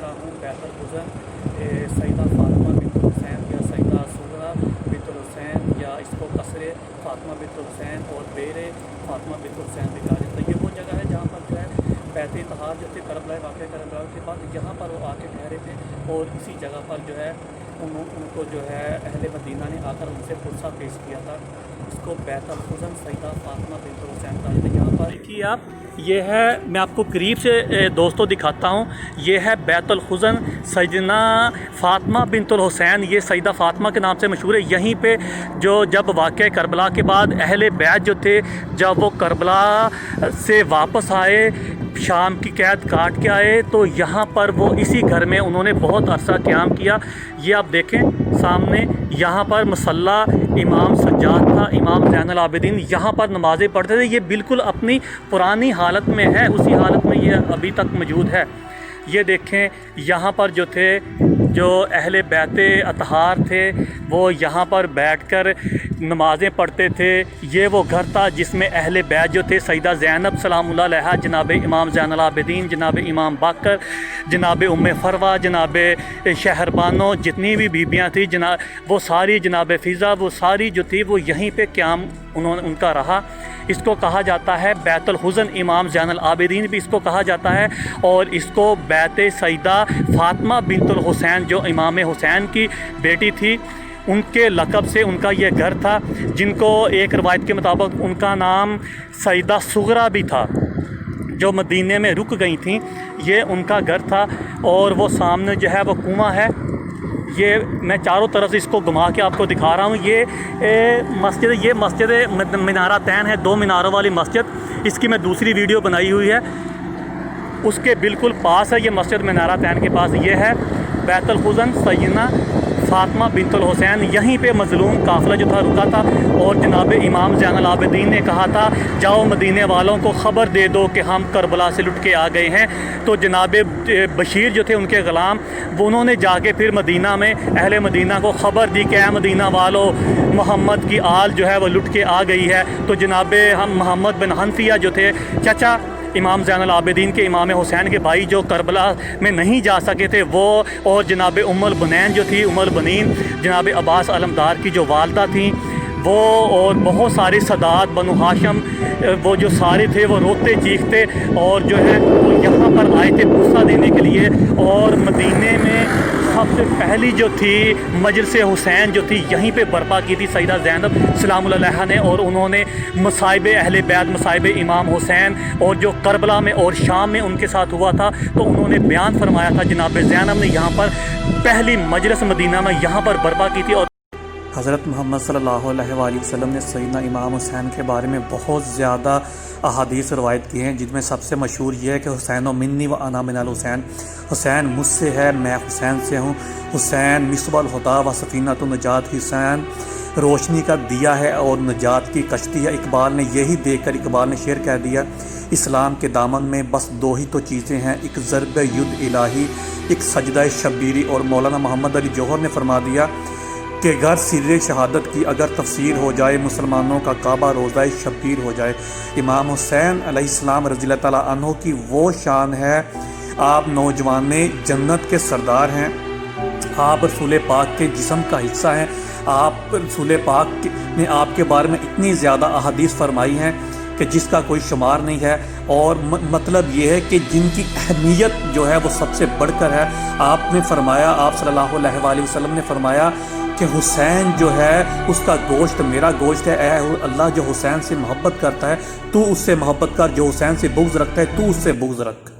खड़ा हूँ बैतुल हुज़न सैयदा फ़ातिमा बिन्त हुसैन या सैयदा सुगरा बिन्त हुसैन या इसको कसरे फ़ातिमा बिन्त हुसैन और बेरे फ़ातिमा बिन्त हुसैन भी कहा जाता है। ये वो जगह है जहाँ पर जो है बैत इत्तेहाद जो थे करबला वाक़या करबला के बाद यहाँ पर वो आके ठहरे थे और इसी जगह पर जो है उनको जो है अहले मदीना ने आकर उनसे पुरसा पेश किया था। इसको बैतुल हुज़न सैयदा फ़ातिमा बिन्त हुसैन कहा जाता है। यहाँ पर देखिए आप, ये है, मैं आपको करीब से दोस्तों दिखाता हूँ। ये है बैतुल हुज़न सैयदा फ़ातिमा बिन्त हुसैन, ये सैयदा फ़ातिमा के नाम से मशहूर है। यहीं पे जो जब वाक़या करबला के बाद अहले बैत जो थे, जब वो करबला से वापस आए, शाम की कैद काट के आए, तो यहाँ पर वो इसी घर में उन्होंने बहुत अरसा क़याम किया। ये आप देखें सामने, यहाँ पर मसल्ला इमाम सज्जाद था, इमाम ज़ैनुल आबिदीन यहाँ पर नमाज़ें पढ़ते थे। ये बिल्कुल अपनी पुरानी हालत में है, उसी हालत में ये अभी तक मौजूद है। ये देखें, यहाँ पर जो थे, जो अहले बैते अतहार थे, वो यहाँ पर बैठकर नमाज़ें पढ़ते थे। ये वो घर था जिसमें अहले बैत जो थे, सैयदा ज़ैनब सलामुल्लाह अलैहा, जनाब इमाम ज़ैनुल आबिदीन, जनाब इमाम बाकर, जनाब उम्मे फरवा, जनाब शहरबानो, जितनी भी बीबियाँ थी, वो सारी, जनाब फ़िज़ा, वो सारी जो थी वो यहीं पे क़याम उनका रहा। इसको कहा जाता है बैतुल हुज़न, इमाम ज़ैनुल आबिदीन भी इसको कहा जाता है। और इसको बैत सैयदा फ़ातिमा बिन्त हुसैन, जो इमाम हुसैन की बेटी थी, उनके लक़ब से उनका ये घर था, जिनको एक रवायत के मुताबिक उनका नाम सैयदा सुगरा भी था, जो मदीने में रुक गई थी। ये उनका घर था। और वो सामने जो है वो कुआं है। ये मैं चारों तरफ से इसको घुमा के आपको दिखा रहा हूँ। ये मस्जिद मीनारा तैन है, 2 मीनारों वाली मस्जिद। इसकी मैं दूसरी वीडियो बनाई हुई है, उसके बिल्कुल पास है ये मस्जिद मीनारा तैन के पास। ये है बैतुल हुज़न सैयदा फ़ातिमा बिन्त हुसैन। यहीं पे मज़लूम काफ़िला जो था रुका था और जनाब इमाम ज़ैनुल आबिदीन ने कहा था, जाओ मदीने वालों को ख़बर दे दो कि हम करबला से लुट के आ गए हैं। तो जनाब बशीर जो थे उनके ग़ुलाम, वो उन्होंने जाके फिर मदीना में अहले मदीना को ख़बर दी कि मदीना वालों, मोहम्मद की आल जो है वो लुट के आ गई है। तो जनाब मोहम्मद बिन हनफिया जो थे, चाचा इमाम ज़ैनुल आबिदीन के, इमाम हुसैन के भाई, जो करबला में नहीं जा सके थे, वो और जनाब उम्मुल बनैन जो थी, उम्मुल बनीन, जनाब अब्बास अलमदार की जो वालदा थी, वो और बहुत सारे सदात बनु हाशम, वो जो सारे थे वो रोते चीखते और जो है वो यहाँ पर आए थे पुरसा देने के लिए। और मदीने में सबसे पहली जो थी मजलिस हुसैन जो थी, यहीं पे बर्पा की थी सैयदा ज़ैनब सलामुल्लाह अलैहा ने। और उन्होंने मसाइब अहले बैत, मसाइब इमाम हुसैन और जो करबला में और शाम में उनके साथ हुआ था, तो उन्होंने बयान फरमाया था। जनाब ज़ैनब ने यहाँ पर पहली मजलिस मदीना में यहाँ पर बर्पा की थी। और हज़रत मोहम्मद सल्लल्लाहु अलैहि वसल्लम ने सैयदना इमाम हुसैन के बारे में बहुत ज़्यादा अहादीस रवायत की हैं, जिनमें सबसे मशहूर ये है कि हुसैन मिन्नी व अना मिनल हुसैन, हुसैन मुझसे है, मैं हुसैन से हूँ। हुसैन मिसबल हुदा व सफ़ीनतुन नजात, हुसैन रोशनी का दिया है और नजात की कश्ती है। इकबाल ने यही देखकर इकबाल ने शेर कह दिया, इस्लाम के दामन में बस 2 ही तो चीज़ें हैं, एक ज़रब युद्ध इलाही, एक सजदा शब्बीरी। और मौलाना मोहम्मद अली जौहर ने फरमा दिया कि घर सिर शहादत की अगर तफसीर हो जाए, मुसलमानों का काबा रोज़ाए शब्बीर हो जाए। इमाम हुसैन अलैहिस्सलाम रज़ियल्लाहु तआला अन्हु की वो शान है, आप नौजवान जन्नत के सरदार हैं, आप रसूल पाक के जिस्म का हिस्सा हैं। आप रसूल पाक ने आपके बारे में इतनी ज़्यादा अहादीस फरमाई हैं कि जिसका कोई शुमार नहीं है। और मतलब ये है कि जिनकी अहमियत जो है वो सबसे बढ़कर है। आपने फरमाया, आप सल्लल्लाहु अलैहि वसल्लम ने फरमाया कि हुसैन जो है उसका गोश्त मेरा गोश्त है। ऐ अल्लाह, जो हुसैन से मोहब्बत करता है तू उससे मोहब्बत कर, जो हुसैन से बुग़्ज़ रखता है तू उससे बुग़्ज़ रख।